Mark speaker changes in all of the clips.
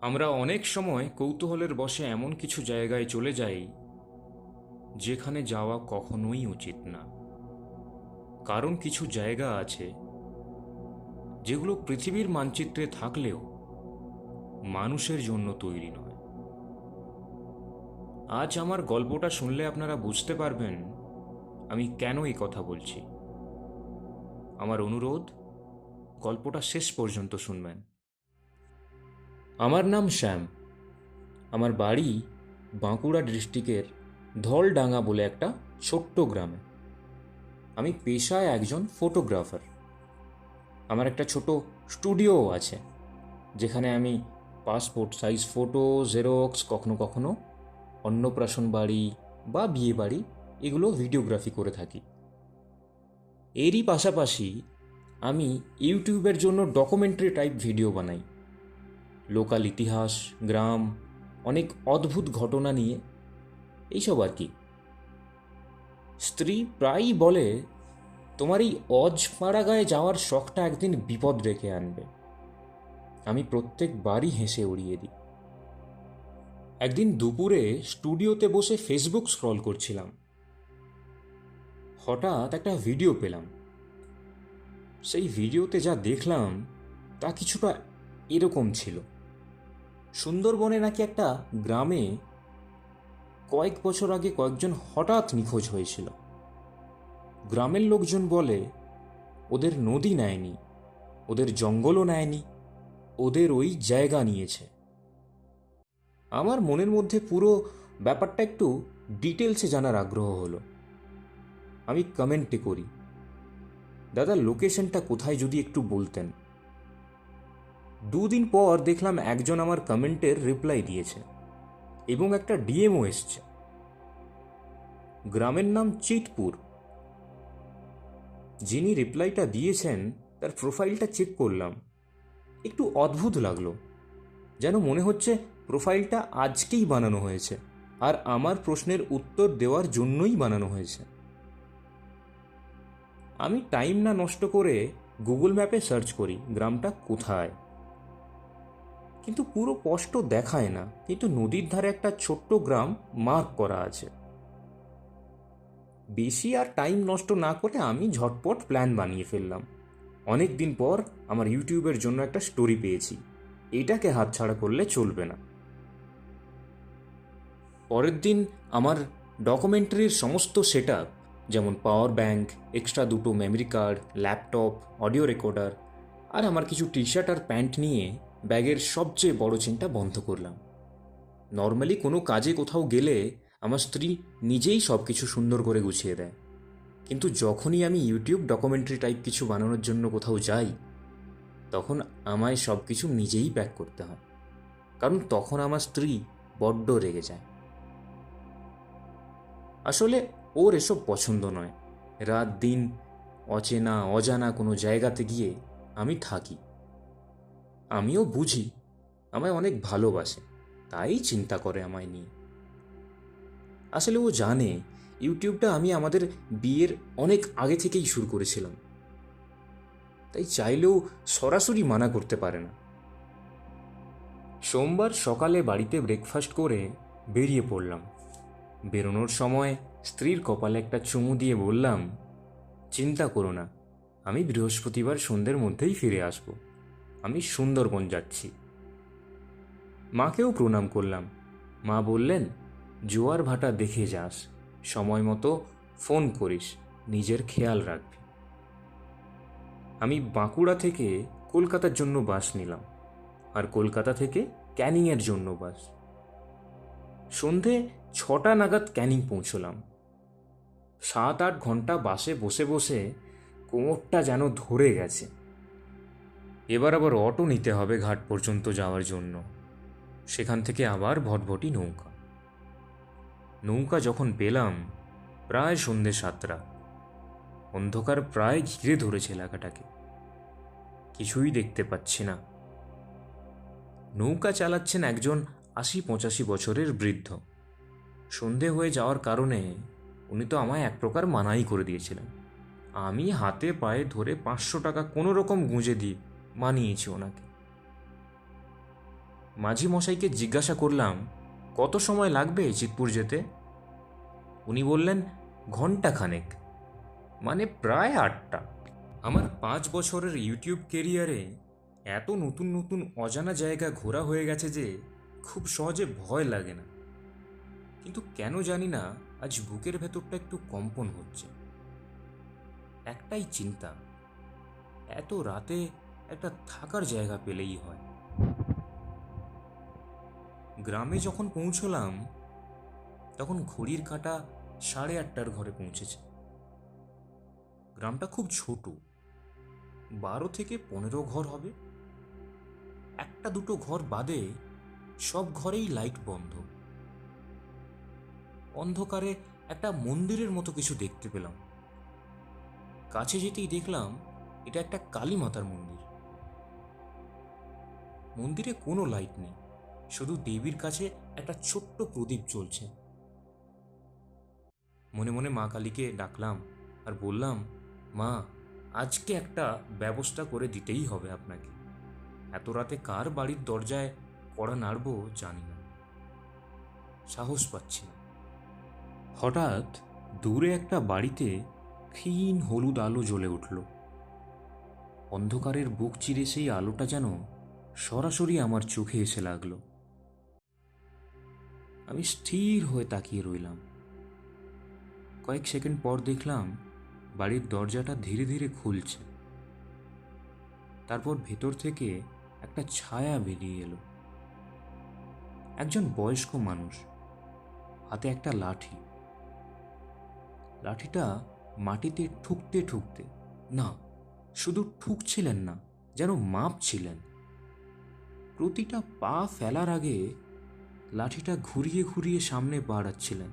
Speaker 1: আমরা অনেক সময় কৌতূহলের বশে এমন কিছু জায়গায় চলে যাই যেখানে যাওয়া কখনোই উচিত না। কারণ কিছু জায়গা আছে যেগুলো পৃথিবীর মানচিত্রে থাকলেও মানুষের জন্য তৈরি নয়। আজ আমার গল্পটা শুনলে আপনারা বুঝতে পারবেন আমি কেন এই কথা বলছি। আমার অনুরোধ, গল্পটা শেষ পর্যন্ত শুনবেন। আমার নাম শ্যাম। আমার বাড়ি বাঁকুড়া ডিস্ট্রিক্টের ধলডাঙ্গা বলে একটা ছোট্ট গ্রামে। আমি পেশায় একজন ফটোগ্রাফার। আমার একটা ছোট স্টুডিও আছে যেখানে আমি পাসপোর্ট সাইজ ফটো, জেরক্স, কখনো কখনো অন্নপ্রাশন বাড়ি বা বিয়ে বাড়ি এগুলো ভিডিওগ্রাফি করে থাকি। এরই পাশাপাশি আমি ইউটিউবের জন্য ডকুমেন্টারি টাইপ ভিডিও বানাই। লোকাল ইতিহাস, গ্রাম, অনেক অদ্ভুত ঘটনা নিয়ে এইসব আর কি। স্ত্রী প্রায়ই বলে, তোমার এই অজপাড়াগায় যাওয়ার শখটা একদিন বিপদ ডেকে আনবে। আমি প্রত্যেকবারই হেসে উড়িয়ে দিই। একদিন দুপুরে স্টুডিওতে বসে ফেসবুক স্ক্রল করছিলাম। হঠাৎ একটা ভিডিও পেলাম। সেই ভিডিওতে যা দেখলাম তা কিছুটা এরকম ছিল। সুন্দরবনে নাকি একটা গ্রামে কয়েক বছর আগে কয়েকজন হঠাৎ নিখোঁজ হয়েছিল। গ্রামের লোকজন বলে ওদের নদী নেয়নি, ওদের জঙ্গলও নেয়নি, ওদের ওই জায়গা নিয়েছে। আমার মনের মধ্যে পুরো ব্যাপারটা একটু ডিটেলসে জানার আগ্রহ হলো। আমি কমেন্টে করি, দাদা লোকেশনটা কোথায় যদি একটু বলতেন। 2 দিন পর দেখলাম একজন আমার কমেন্টের রিপ্লাই দিয়েছে এবং একটা ডিএমও এসছে। গ্রামের নাম চিতপুর। যিনি রিপ্লাইটা দিয়েছেন তার প্রোফাইলটা চেক করলাম। একটু অদ্ভুত লাগলো, যেন মনে হচ্ছে প্রোফাইলটা আজকেই বানানো হয়েছে আর আমার প্রশ্নের উত্তর দেওয়ার জন্যই বানানো হয়েছে। আমি টাইম না নষ্ট করে গুগল ম্যাপে সার্চ করি গ্রামটা কোথায়, কিন্তু পুরো স্পষ্ট দেখায় না, কিন্তু নদীর ধারে একটা ছোট্ট গ্রাম মার্ক করা আছে। বেশি আর টাইম নষ্ট না করে আমি ঝটপট প্ল্যান বানিয়ে ফেললাম। অনেক দিন পর আমার ইউটিউবের জন্য একটা স্টোরি পেয়েছি, এটাকে হাতছাড়া করলে চলবে না। পরের দিন আমার ডকুমেন্টারির সমস্ত সেট আপ, যেমন পাওয়ার ব্যাংক, এক্সট্রা 2টো memory card, laptop, audio recorder আর আমার কিছু টি শার্ট আর প্যান্ট নিয়ে ব্যাগের সবচেয়ে বড় চেনটা বন্ধ করলাম। নর্মালি কোনো কাজে কোথাও গেলে আমার স্ত্রী নিজেই সব কিছু সুন্দর করে গুছিয়ে দেয়, কিন্তু যখনই আমি ইউটিউব ডকুমেন্টারি টাইপ কিছু বানানোর জন্য কোথাও যাই তখন আমায় সব কিছু নিজেই প্যাক করতে হয়, কারণ তখন আমার স্ত্রী বড্ড রেগে যায়। আসলে ওর এসব পছন্দ নয়। রাত দিন অচেনা অজানা কোনো জায়গাতে গিয়ে আমি থাকি। আমিও বুঝি আমায় অনেক ভালোবাসে, তাই চিন্তা করে আমায় নিয়ে। আসলে ও জানে ইউটিউবটা আমি আমাদের বিয়ের অনেক আগে থেকেই শুরু করেছিলাম, তাই চাইলেও সরাসরি মানা করতে পারে না। সোমবার সকালে বাড়িতে ব্রেকফাস্ট করে বেরিয়ে পড়লাম। বেরোনোর সময় স্ত্রীর কপালে একটা চুমু দিয়ে বললাম, চিন্তা করো না, আমি বৃহস্পতিবার সন্ধ্যের মধ্যেই ফিরে আসব। আমি সুন্দরবন যাচ্ছি। মাকেও প্রণাম করলাম। মা বললেন, জোয়ার ভাটা দেখে যাস, সময় মতো ফোন করিস, নিজের খেয়াল রাখবি। আমি বাঁকুড়া থেকে কলকাতার জন্য বাস নিলাম আর কলকাতা থেকে ক্যানিংয়ের জন্য বাস। সন্ধে 6টা নাগাদ ক্যানিং পৌঁছলাম। 7-8 ঘন্টা বাসে বসে বসে কোমরটা যেন ধরে গেছে। এবার আবার অটো নিতে হবে ঘাট পর্যন্ত যাওয়ার জন্য। সেখান থেকে আবার ভটভটি নৌকা। নৌকা যখন পেলাম প্রায় সন্ধে 7টা। অন্ধকার প্রায় ঘিরে ধরেছে এলাকাটাকে, কিছুই দেখতে পাচ্ছি না। নৌকা চালাচ্ছেন একজন 80-85 বছরের বৃদ্ধ। সন্ধে হয়ে যাওয়ার কারণে উনি তো আমায় এক প্রকার মানাই করে দিয়েছিলেন। আমি হাতে পায়ে ধরে 500 টাকা কোনো রকম গুঁজে দিয়ে মানিয়েছি ওনাকে। মাঝি মশাইকে জিজ্ঞাসা করলাম, কত সময় লাগবে চিতপুর যেতে? উনি বললেন, ঘণ্টাখানেক, মানে প্রায় 8টা। আমার 5 বছরের ইউটিউব কেরিয়ারে এত নতুন নতুন অজানা জায়গা ঘোরা হয়ে গেছে যে খুব সহজে ভয় লাগে না। কিন্তু কেন জানি না আজ বুকের ভেতরটা একটু কম্পন হচ্ছে। একটাই চিন্তা, এত রাতে একটা থাকার জায়গা পেলেই হয়। গ্রামে যখন পৌঁছলাম তখন ঘড়ির কাঁটা 8:30টার ঘরে পৌঁছেছে। গ্রামটা খুব ছোট, 12 থেকে 15 ঘর হবে। একটা দুটো ঘর বাদে সব ঘরেই লাইট বন্ধ। অন্ধকারে একটা মন্দিরের মতো কিছু দেখতে পেলাম। কাছে যেতেই দেখলাম এটা একটা কালী মাতার মন্দির। মন্দিরে কোনো লাইট নেই, শুধু দেবীর কাছে একটা ছোট্ট প্রদীপ জ্বলছে। মনে মনে মা কালীকে ডাকলাম আর বললাম, মা, আজকে একটা ব্যবস্থা করে দিতেই হবে আপনাকে। এত রাতে কার বাড়ির দরজায় কড়া নাড়ব জানি না, সাহস পাচ্ছি না। হঠাৎ দূরে একটা বাড়িতে ক্ষীণ হলুদ আলো জ্বলে উঠল। অন্ধকারের বুক চিরে সেই আলোটা যেন সরাসরি আমার চোখে এসে লাগলো। আমি স্থির হয়ে তাকিয়ে রইলাম। কয়েক সেকেন্ড পর দেখলাম বাড়ির দরজাটা ধীরে ধীরে খুলছে। তারপর ভেতর থেকে একটা ছায়া বেরিয়ে এলো। একজন বয়স্ক মানুষ, হাতে একটা লাঠি। লাঠিটা মাটিতে ঠুকতে ঠুকতে, না, শুধু ঠুকছিলেন না, যেন মাপছিলেন। প্রতিটা পা ফেলার আগে লাঠিটা ঘুরিয়ে ঘুরিয়ে সামনে বাড়াচ্ছিলেন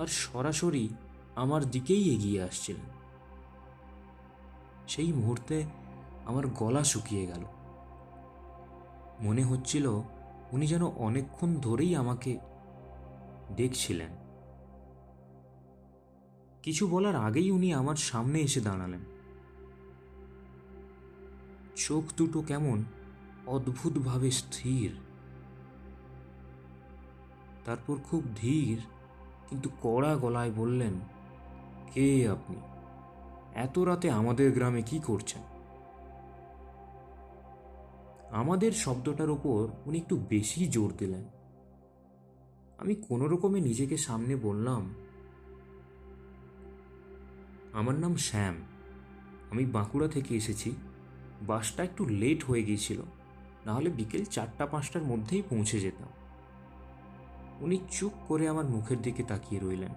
Speaker 1: আর সরাসরি আমার দিকেই এগিয়ে আসছিলেন। সেই মুহূর্তে আমার গলা শুকিয়ে গেল। মনে হচ্ছিল উনি যেন অনেকক্ষণ ধরেই আমাকে দেখছিলেন। কিছু বলার আগেই উনি আমার সামনে এসে দাঁড়ালেন। চোখ দুটো কেমন অদ্ভুতভাবে স্থির। তারপর খুব ধীর কিন্তু কড়া গলায় বললেন, কে আপনি? এত রাতে আমাদের গ্রামে কি করছেন? আমাদের শব্দটার ওপর উনি একটু বেশি জোর দিলেন। আমি কোনো রকমে নিজেকে সামনে বললাম, আমার নাম শ্যাম, আমি বাঁকুড়া থেকে এসেছি। বাসটা একটু লেট হয়ে গিয়েছিল, নাহলে বিকেল 4টা-5টার মধ্যেই পৌঁছে যেতাম। উনি চুপ করে আমার মুখের দিকে তাকিয়ে রইলেন,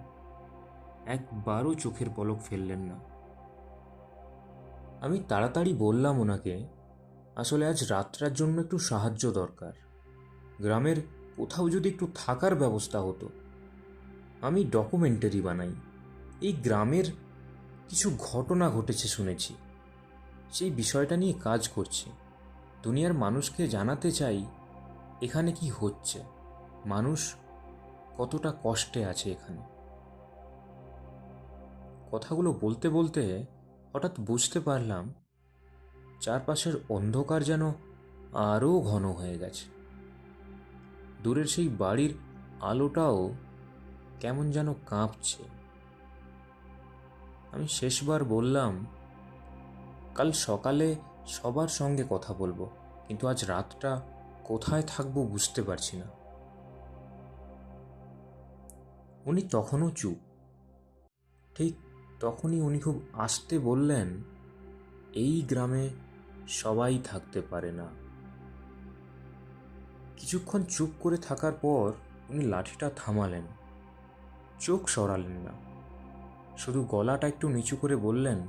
Speaker 1: একবারও চোখের পলক ফেললেন না। আমি তাড়াতাড়ি বললাম ওনাকে, আসলে আজ রাতটার জন্য একটু সাহায্য দরকার। গ্রামের কোথাও যদি একটু থাকার ব্যবস্থা হতো। আমি ডকুমেন্টারি বানাই, এই গ্রামের কিছু ঘটনা ঘটেছে শুনেছি, সেই বিষয়টা নিয়ে কাজ করছি। দুনিয়ার মানুষকে জানাতে চাই এখানে কি হচ্ছে, মানুষ কতটা কষ্টে আছে এখানে। কথাগুলো বলতে বলতে হঠাৎ বুঝতে পারলাম চারপাশের অন্ধকার যেন আরও ঘন হয়ে গেছে। দূরের সেই বাড়ির আলোটাও কেমন যেন কাঁপছে। আমি শেষবার বললাম, কাল সকালে সবার সঙ্গে কথা বলবো, কিন্তু আজ রাতটা কোথায় থাকবো বুঝতে পারছি না। উনি তখনও চুপ। ঠিক তখনই উনি খুব আস্তে বললেন, এই গ্রামে সবাই থাকতে পারে না। কিছুক্ষণ চুপ করে থাকার পর উনি লাঠিটা থামালেন, চোখ সরালেন না, শুধু গলাটা একটু নিচু করে বললেন,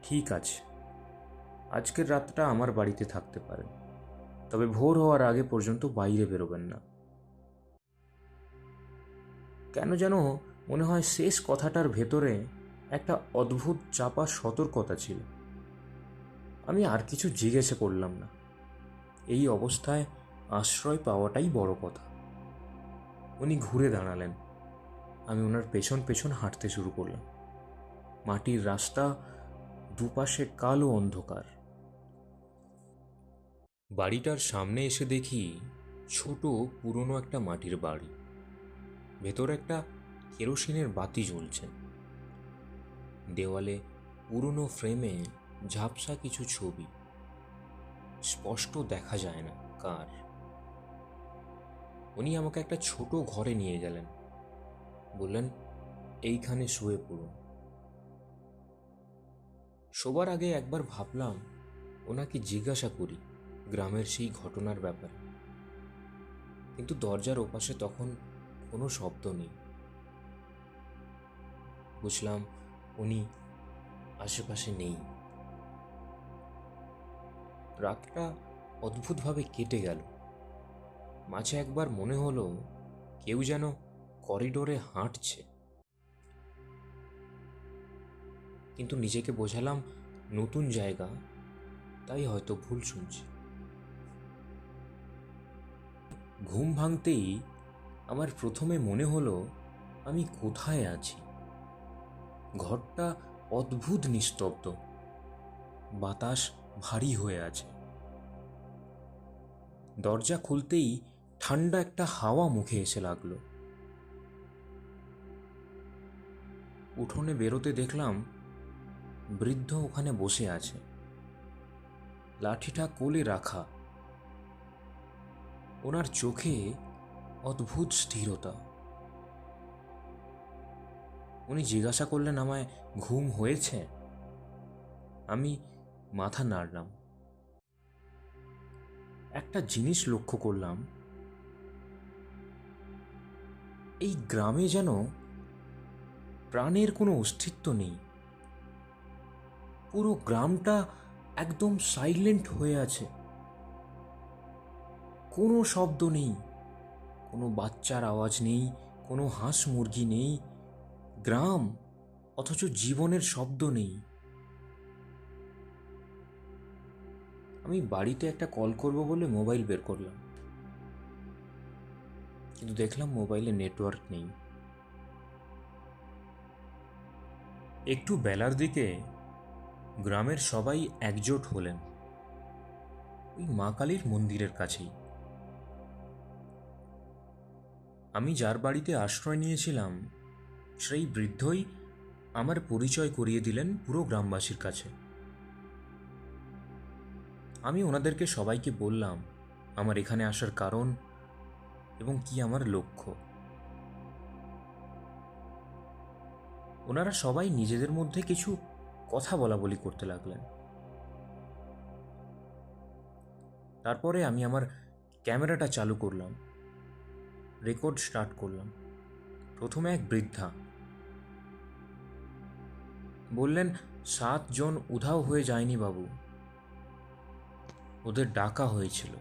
Speaker 1: ঠিক আছে, আজকের রাতটা আমার বাড়িতে থাকতে পারেন, তবে ভোর হওয়ার আগে পর্যন্ত বাইরে বেরোবেন না। কেন যেন মনে হয় শেষ কথাটার ভেতরে একটা অদ্ভুত চাপা সতর্কতা ছিল। আমি আর কিছু জিজ্ঞেস করলাম না। এই অবস্থায় আশ্রয় পাওয়াটাই বড় কথা। উনি ঘুরে দাঁড়ালেন। আমি ওনার পেছন পেছন হাঁটতে শুরু করলাম। মাটির রাস্তা, দুপাশে কালো অন্ধকার। বাড়িটার সামনে এসে দেখি ছোট পুরনো একটা মাটির বাড়ি। ভেতরে একটা কেরোসিনের বাতি জ্বলছে। দেওয়ালে পুরনো ফ্রেমে ঝাপসা কিছু ছবি, স্পষ্ট দেখা যায় না কার। উনি আমাকে একটা ছোট ঘরে নিয়ে গেলেন, বললেন এইখানে শুয়ে পড়ুন। শোবার আগে একবার ভাবলাম ওনাকে জিজ্ঞাসা করি গ্রামের সেই ঘটনার ব্যাপারে, কিন্তু দরজার ওপাশে তখন কোনো শব্দ নেই। বুঝলাম উনি আশেপাশে নেই। রাতটা অদ্ভুতভাবে কেটে গেল। মাঝে একবার মনে হলো কেউ যেন করিডোরে হাঁটছে, কিন্তু নিজেকে বোঝালাম নতুন জায়গা, তাই হয়তো ভুল শুনছি। ঘুম ভাঙতেই আমার প্রথমে মনে হলো আমি কোথায় আছি। ঘরটা অদ্ভুত নিস্তব্ধ, বাতাস ভারী হয়ে আছে। দরজা খুলতেই ঠান্ডা একটা হাওয়া মুখে এসে লাগলো। উঠোনে বেরোতে দেখলাম বৃদ্ধ ওখানে বসে আছে, লাঠিটা কোলে রাখা। ওনার চোখে অদ্ভুত স্থিরতা। উনি জিজ্ঞাসা করলেন আমায় ঘুম হয়েছে। আমি মাথা নাড়লাম। একটা জিনিস লক্ষ্য করলাম, এই গ্রামে যেন প্রাণের কোনো অস্তিত্ব নেই। পুরো গ্রামটা একদম সাইলেন্ট হয়ে আছে। কোনো শব্দ নেই, কোনো বাচ্চার আওয়াজ নেই, কোনো হাঁস মুরগি নেই। গ্রাম, অথচ জীবনের শব্দ নেই। আমি বাড়িতে একটা কল করব বলে মোবাইল বের করলাম, কিন্তু দেখলাম মোবাইলে নেটওয়ার্ক নেই। একটু বেলার দিকে গ্রামের সবাই একজোট হলেন ওই মা কালীর মন্দিরের কাছেই। আমি যার বাড়িতে আশ্রয় নিয়েছিলাম সেই বৃদ্ধই আমার পরিচয় করিয়ে দিলেন পুরো গ্রামবাসীর কাছে। আমি ওনাদেরকে সবাইকে বললাম আমার এখানে আসার কারণ এবং কি আমার লক্ষ্য। ওনারা সবাই নিজেদের মধ্যে কিছু কথা বলা বলি করতে লাগলেন। তারপরে আমি আমার ক্যামেরাটা চালু করলাম, রেকর্ড স্টার্ট করলাম। প্রথমে এক বৃদ্ধা বললেন, 7 জন উধাও হয়ে যায়নি বাবু, ওদের ডাকা হয়েছিল।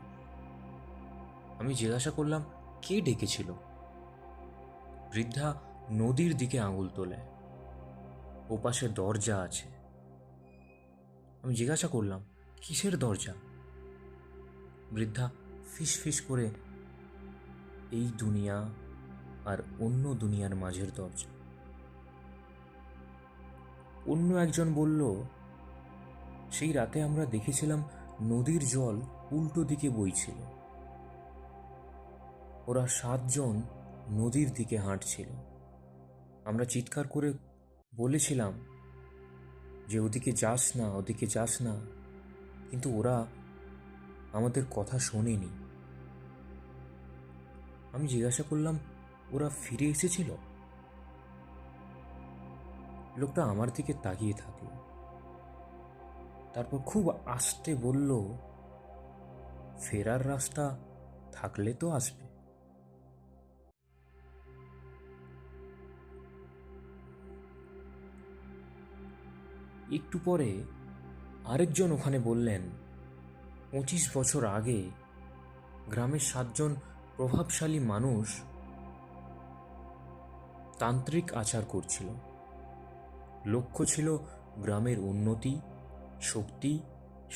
Speaker 1: আমি জিজ্ঞাসা করলাম কে ডেকেছিল। বৃদ্ধা নদীর দিকে আঙুল তোলে, ওপাশে দরজা আছে। আমি জিজ্ঞাসা করলাম কিসের দরজা। বৃদ্ধা ফিস ফিস করে, এই দুনিয়া আর অন্য দুনিয়ার মাঝের দরজা। অন্য একজন বলল, সেই রাতে আমরা দেখেছিলাম নদীর জল উল্টো দিকে বইছিল। ওরা 7 জন নদীর দিকে হাঁটছিল। আমরা চিৎকার করে বলেছিলাম যে ওদিকে যাস না, ওদিকে যাস না, কিন্তু ওরা আমাদের কথা শোনেনি। আমি জিজ্ঞাসা করলাম ওরা ফিরে এসেছিল। লোকটা আমার দিকে তাকিয়ে থাকলো, তারপর খুব আস্তে বলল, ফেরার রাস্তা থাকলে তো আসবে। একটু পরে আরেকজন ওখানে বললেন, 25 বছর আগে গ্রামের 7 জন প্রভাবশালী মানুষ তান্ত্রিক আচার করছিল। লক্ষ্য ছিল গ্রামের উন্নতি, শক্তি,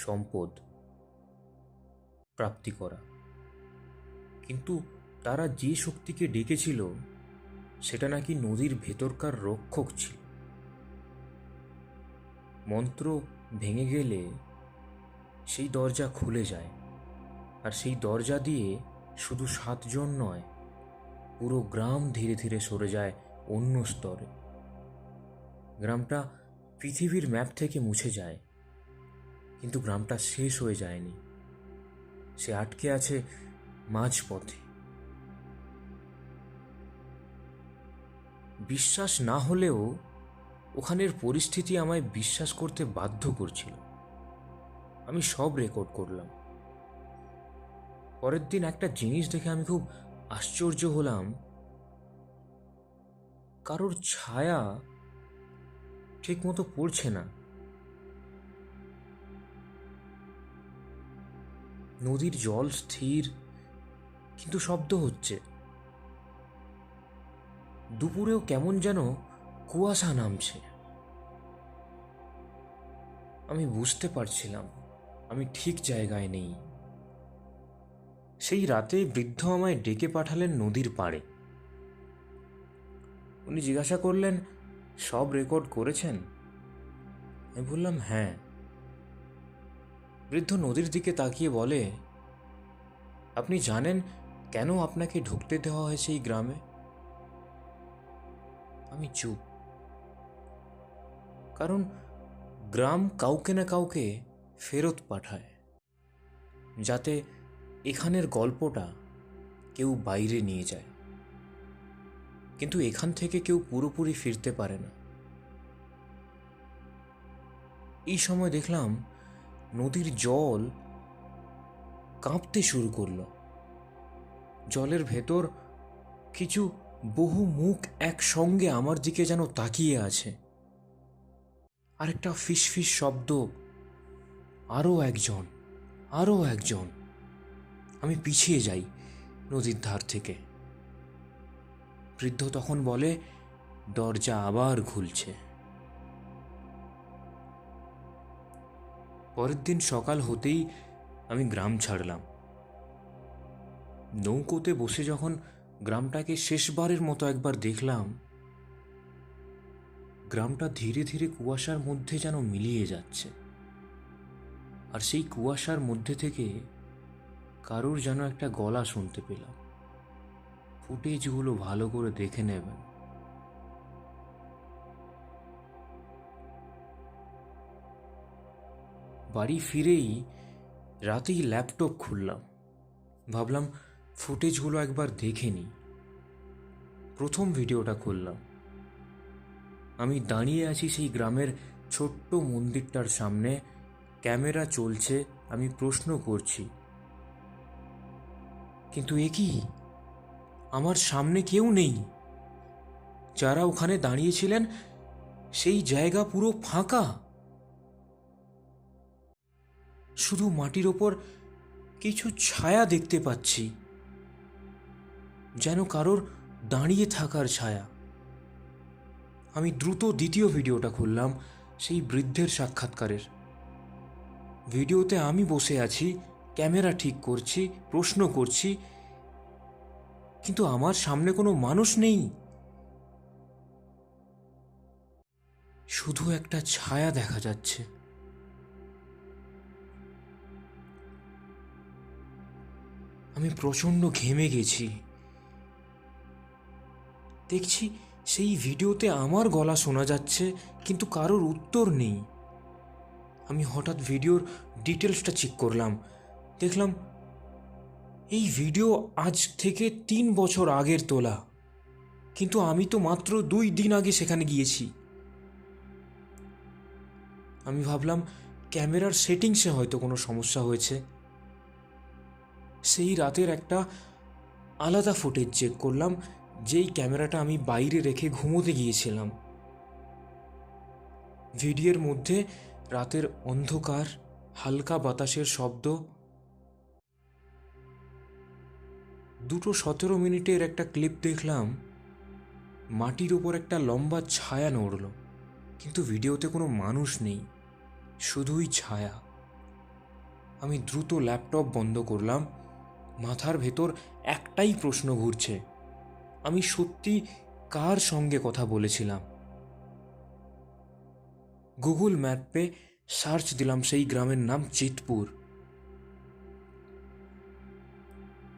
Speaker 1: সম্পদ প্রাপ্তি করা। কিন্তু তারা যে শক্তিকে ডেকেছিল সেটা নাকি নদীর ভেতরকার রক্ষক ছিল। মন্ত্র ভেঙে গেলে সেই দরজা খুলে যায়, আর সেই দরজা দিয়ে শুধু 7 জন নয়, পুরো গ্রাম ধীরে ধীরে সরে যায় অন্য স্তরে। গ্রামটা পৃথিবীর ম্যাপ থেকে মুছে যায়, কিন্তু গ্রামটা শেষ হয়ে যায়নি। সে আটকে আছে মাঝপথে। বিশ্বাস না হলেও ওখানের পরিস্থিতি আমায় বিশ্বাস করতে বাধ্য করছিল। আমি সব রেকর্ড করলাম। পরের দিন একটা জিনিস দেখে আমি খুব আশ্চর্য হলাম। কারোর ছায়া ঠিক মতো পড়ছে না। নদীর জল স্থির, কিন্তু শব্দ হচ্ছে। দুপুরেও কেমন যেন কুয়াশা নামছে। আমি বুঝতে পারছিলাম আমি ঠিক জায়গায় নেই। সেই রাতে বৃদ্ধ আমায় ডেকে পাঠালেন নদীর পাড়ে। উনি জিজ্ঞাসা করলেন, সব রেকর্ড করেছেন? আমি বললাম, হ্যাঁ। বৃদ্ধ নদীর দিকে তাকিয়ে বলে, আপনি জানেন কেন আপনাকে ঢুকতে দেওয়া হয়েছে এই গ্রামে? আমি চুপ। কারণ গ্রাম কাউকে না কাউকে ফেরত পাঠায়, যাতে এখানের গল্পটা কেউ বাইরে নিয়ে যায়। কিন্তু এখান থেকে কেউ পুরোপুরি ফিরতে পারে না। এই সময় দেখলাম নদীর জল কাঁপতে শুরু করলো। জলের ভেতর কিছু বহু মুখ একসঙ্গে আমার দিকে যেন তাকিয়ে আছে। আরেকটা ফিসফিস শব্দ, আরও একজন, আরও একজন। আমি পিছিয়ে যাই নদীর ধার থেকে। বৃদ্ধ তখন বলে, দরজা আবার খুলছে। পরের দিন সকাল হতেই আমি গ্রাম ছাড়লাম। নৌকোতে বসে যখন গ্রামটাকে শেষবারের মতো একবার দেখলাম, গ্রামটা ধীরে ধীরে কুয়াশার মধ্যে যেন মিলিয়ে যাচ্ছে। আর সেই কুয়াশার মধ্যে থেকে কারোর যেন একটা গলা শুনতে পেলাম, ফুটেজগুলো ভালো করে দেখে নেবেন। বাড়ি ফিরেই রাতেই ল্যাপটপ খুললাম। ভাবলাম ফুটেজগুলো একবার দেখে নিই। প্রথম ভিডিওটা খুললাম। আমি দাঁড়িয়ে আছি সেই গ্রামের ছোট্ট মন্দিরটার সামনে। ক্যামেরা চলছে, আমি প্রশ্ন করছি, কিন্তু এ কি? আমার সামনে কেউ নেই। যারা ওখানে দাঁড়িয়েছিলেন সেই জায়গা পুরো ফাঁকা। শুধু মাটির ওপর কিছু ছায়া দেখতে পাচ্ছি, যেন কারোর দাঁড়িয়ে থাকার ছায়া। আমি দ্রুত দ্বিতীয় ভিডিওটা খুললাম, সেই বৃদ্ধের সাক্ষাৎকারের। ভিডিওতে আমি বসে আছি, ক্যামেরা ঠিক করছি, প্রশ্ন করছি, কিন্তু আমার সামনে কোনো মানুষ নেই। শুধু একটা ছায়া দেখা যাচ্ছে। আমি প্রচণ্ড ঘেমে গেছি। দেখছি সেই ভিডিওতে আমার গলা শোনা যাচ্ছে, কিন্তু কারোর উত্তর নেই। আমি হঠাৎ ভিডিওর ডিটেলসটা চেক করলাম। দেখলাম এই ভিডিও আজ থেকে 3 বছর আগের তোলা, কিন্তু আমি তো মাত্র 2 দিন আগে সেখানে গিয়েছি। আমি ভাবলাম ক্যামেরার সেটিংসে হয়তো কোনো সমস্যা হয়েছে। সেই রাতের একটা আলাদা ফুটেজ চেক করলাম, যেই ক্যামেরাটা আমি বাইরে রেখে ঘুমোতে গিয়েছিলাম। ভিডিওর মধ্যে রাতের অন্ধকার, হালকা বাতাসের শব্দ। 2:17 একটা ক্লিপ দেখলাম, মাটির ওপর একটা লম্বা ছায়া নড়ল, কিন্তু ভিডিওতে কোনো মানুষ নেই, শুধুই ছায়া। আমি দ্রুত ল্যাপটপ বন্ধ করলাম। মাথার ভেতর একটাই প্রশ্ন ঘুরছে, আমি সত্যি কার সঙ্গে কথা বলেছিলাম? গুগল ম্যাপে সার্চ দিলাম সেই গ্রামের নাম চিতপুর।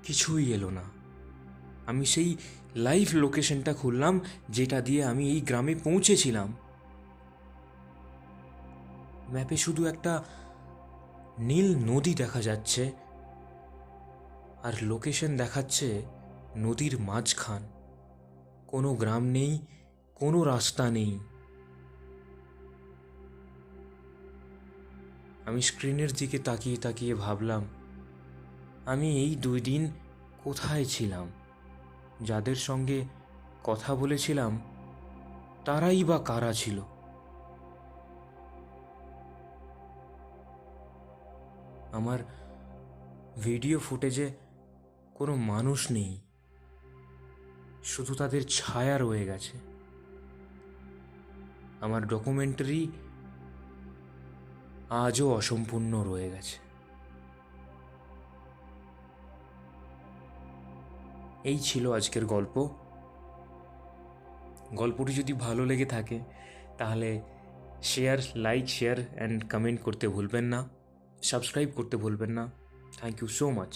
Speaker 1: কিছুই এলো না। আমি সেই লাইভ লোকেশনটা খুললাম যেটা দিয়ে আমি এই গ্রামে পৌঁছেছিলাম। ম্যাপে শুধু একটা নীল নদী দেখা যাচ্ছে, আর লোকেশন দেখাচ্ছে নদীর মাঝখান। কোনো গ্রাম নেই, কোনো রাস্তা নেই। আমি স্ক্রিনের দিকে তাকিয়ে তাকিয়ে ভাবলাম, আমি এই 2 দিন কোথায় ছিলাম? যাদের সঙ্গে কথা বলেছিলাম তারাই বা কারা ছিল? আমার ভিডিও ফুটেজে কোনো মানুষ নেই, শুধু তাদের ছায়া রয়ে গেছে। আমার ডকুমেন্টারি আজও অসম্পূর্ণ রয়ে গেছে। এই ছিল আজকের গল্প। গল্পটি যদি ভালো লেগে থাকে তাহলে লাইক শেয়ার অ্যান্ড কমেন্ট করতে ভুলবেন না, সাবস্ক্রাইব করতে ভুলবেন না। Thank you so much.